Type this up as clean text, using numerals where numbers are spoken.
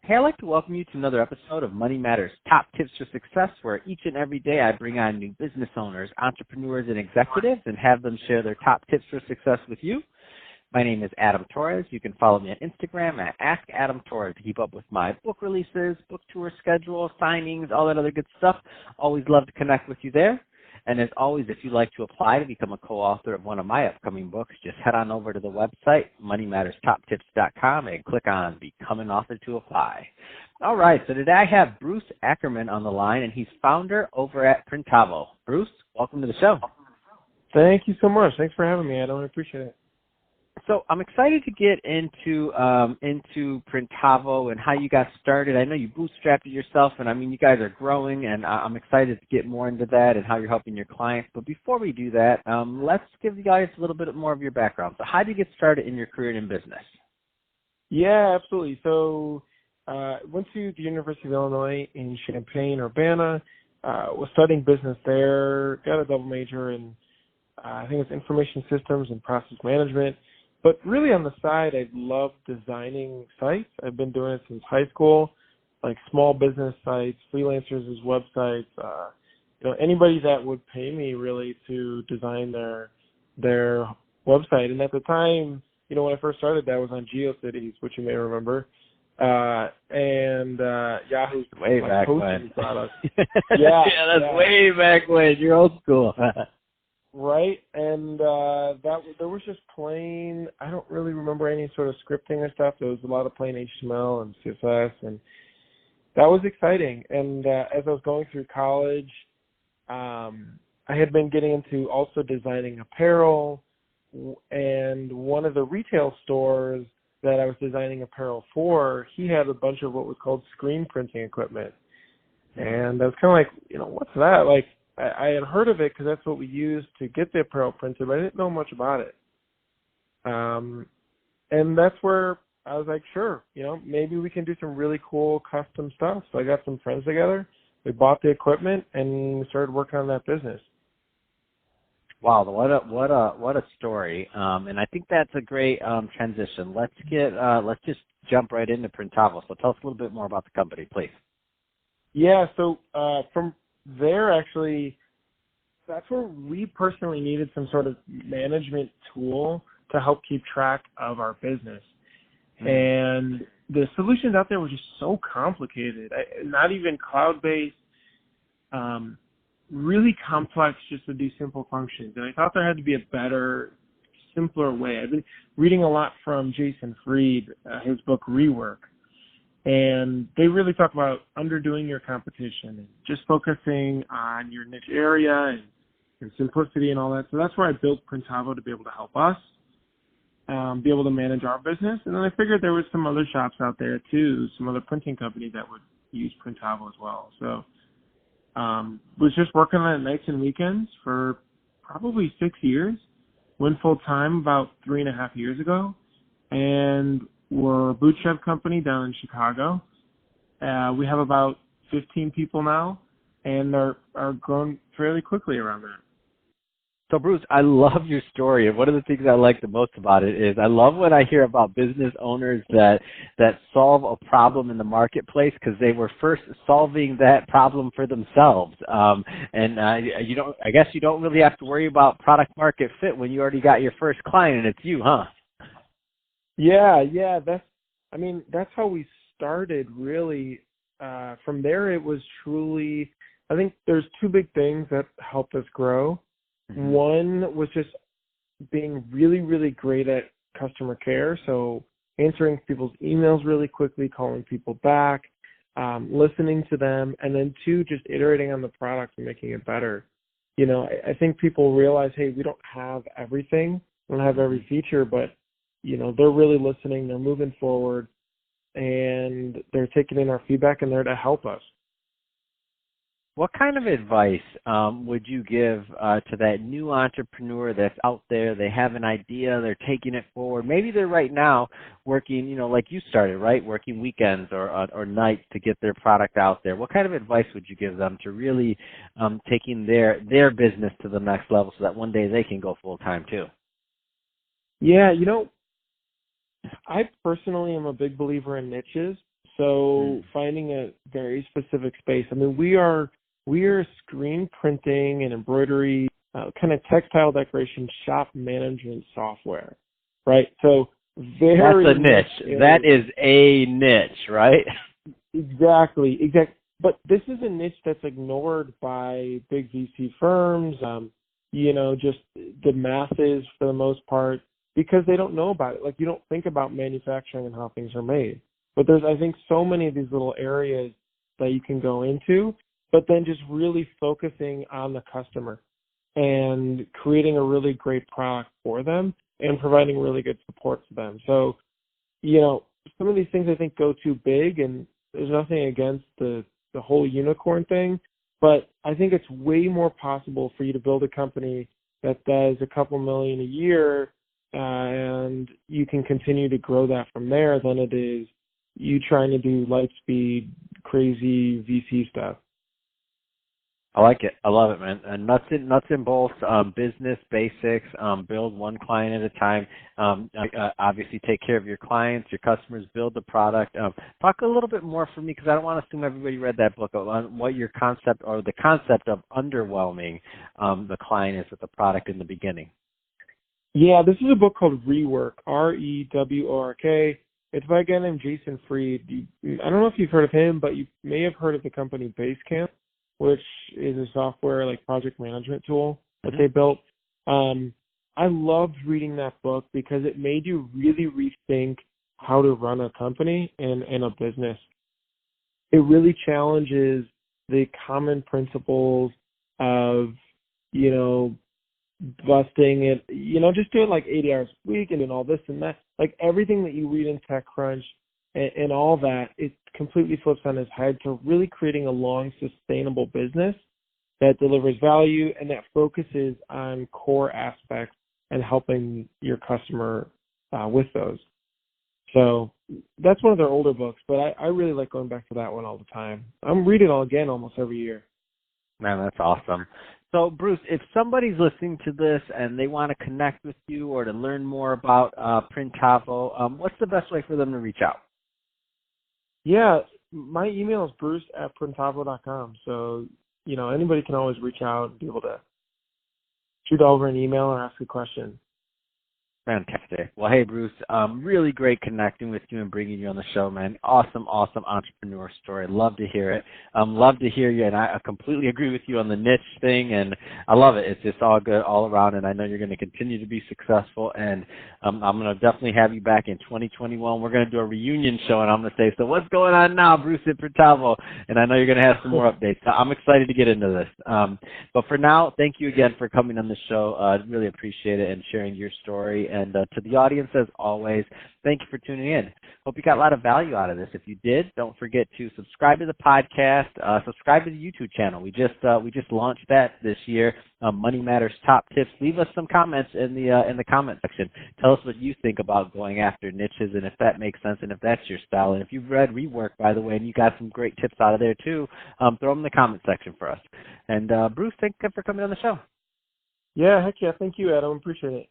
Hey, I'd like to welcome you to another episode of Money Matters Top Tips for Success, where each and every day I bring on new business owners, entrepreneurs, and executives and have them share their top tips for success with you. My name is Adam Torres. You can follow me on Instagram at AskAdamTorres to keep up with my book releases, book tour schedule, signings, all that other good stuff. Always love to connect with you there. And as always, if you'd like to apply to become a co-author of one of my upcoming books, just head on over to the website, moneymatterstoptips.com, and click on Become an Author to apply. All right, so today I have Bruce Ackerman on the line, and he's founder over at Printavo. Bruce, welcome to the show. Thank you so much. Thanks for having me, Adam. I appreciate it. So I'm excited to get into Printavo and how you got started. I know you bootstrapped it yourself, and I mean you guys are growing, and I'm excited to get more into that and how you're helping your clients. But before we do that, let's give you guys a little bit more of your background. So how did you get started in your career in business? Yeah, absolutely. So went to the University of Illinois in Champaign-Urbana, was studying business there, got a double major in I think it's information systems and process management. But really on the side, I love designing sites. I've been doing it since high school, like small business sites, freelancers' websites, anybody that would pay me really to design their website. And at the time, when I first started, that was on GeoCities, which you may remember. And Yahoo's way back when. Product. Yeah, that's way back when. You're old school. Right, and there was just plain, I don't really remember any sort of scripting or stuff. There was a lot of plain HTML and CSS, and that was exciting. And as I was going through college, I had been getting into also designing apparel, and one of the retail stores that I was designing apparel for, he had a bunch of what was called screen printing equipment. And I was kind of like, what's that? Like, I had heard of it because that's what we used to get the apparel printed, but I didn't know much about it. And that's where I was like, sure, maybe we can do some really cool custom stuff. So I got some friends together, we bought the equipment, and we started working on that business. Wow, what a story. And I think that's a great transition. Let's just jump right into Printavo. So tell us a little bit more about the company, please. Yeah, so from there, actually, that's where we personally needed some sort of management tool to help keep track of our business. Mm-hmm. And the solutions out there were just so complicated, not even cloud-based, really complex just to do simple functions. And I thought there had to be a better, simpler way. I've been reading a lot from Jason Fried, his book Rework. And they really talk about underdoing your competition and just focusing on your niche area and simplicity and all that. So that's where I built Printavo to be able to help us be able to manage our business. And then I figured there was some other shops out there too, some other printing companies that would use Printavo as well. So was just working on it nights and weekends for probably 6 years. Went full time about 3.5 years ago. And we're a bootstrap company down in Chicago. We have about 15 people now, and are growing fairly quickly around that. So, Bruce, I love your story, and one of the things I like the most about it is I love when I hear about business owners that solve a problem in the marketplace because they were first solving that problem for themselves. I guess you don't really have to worry about product market fit when you already got your first client and it's you, huh? Yeah, that's how we started, really. From there, it was truly, I think there's two big things that helped us grow. Mm-hmm. One was just being really, really great at customer care, so answering people's emails really quickly, calling people back, listening to them, and then two, just iterating on the product and making it better. I think people realize, hey, we don't have everything, we don't have every feature, but they're really listening, they're moving forward, and they're taking in our feedback, and they're to help us. What kind of advice would you give to that new entrepreneur that's out there? They have an idea, they're taking it forward. Maybe they're right now working, like you started, right? Working weekends or nights to get their product out there. What kind of advice would you give them to really taking their business to the next level so that one day they can go full time too? Yeah, I personally am a big believer in niches. So finding a very specific space. I mean, we are screen printing and embroidery, kind of textile decoration shop management software, right? So very That's a niche. That is a niche, right? Exactly. But this is a niche that's ignored by big VC firms, just the masses for the most part, because they don't know about it. Like, you don't think about manufacturing and how things are made. But there's, I think, so many of these little areas that you can go into, but then just really focusing on the customer and creating a really great product for them and providing really good support for them. So, some of these things I think go too big, and there's nothing against the whole unicorn thing, but I think it's way more possible for you to build a company that does a couple million a year, and you can continue to grow that from there than it is you trying to do light speed, crazy VC stuff. I like it. I love it, man. And nuts and bolts, business basics, build one client at a time. Obviously take care of your clients, your customers, build the product. Talk a little bit more for me, because I don't want to assume everybody read that book, on what your concept or the concept of underwhelming the client is with the product in the beginning. Yeah, this is a book called Rework, Rework. It's by a guy named Jason Fried. I don't know if you've heard of him, but you may have heard of the company Basecamp, which is a software like project management tool that they built. I loved reading that book because it made you really rethink how to run a company and a business. It really challenges the common principles of, busting it, just doing like 80 hours a week and doing all this and that, like everything that you read in TechCrunch and all that, it completely flips on its head to really creating a long, sustainable business that delivers value and that focuses on core aspects and helping your customer with those. So that's one of their older books, but I really like going back to that one all the time. I'm reading it again almost every year. Man, that's awesome. So, Bruce, if somebody's listening to this and they want to connect with you or to learn more about Printavo, what's the best way for them to reach out? Yeah, my email is bruce@printavo.com. So, anybody can always reach out and be able to shoot over an email or ask a question. Fantastic. Well, hey, Bruce, really great connecting with you and bringing you on the show, man. Awesome entrepreneur story. Love to hear it. Love to hear you, and I completely agree with you on the niche thing, and I love it. It's just all good all around, and I know you're going to continue to be successful, and I'm going to definitely have you back in 2021. We're going to do a reunion show, and I'm going to say, so what's going on now, Bruce at Printavo? And I know you're going to have some more updates. So I'm excited to get into this. But for now, thank you again for coming on the show. I really appreciate it and sharing your story. And to the audience, as always, thank you for tuning in. Hope you got a lot of value out of this. If you did, don't forget to subscribe to the podcast, subscribe to the YouTube channel. We just launched that this year. Money Matters Top Tips. Leave us some comments in the comment section. Tell us what you think about going after niches and if that makes sense and if that's your style. And if you've read Rework, by the way, and you got some great tips out of there too, throw them in the comment section for us. And Bruce, thank you for coming on the show. Yeah, heck yeah. Thank you, Adam. Appreciate it.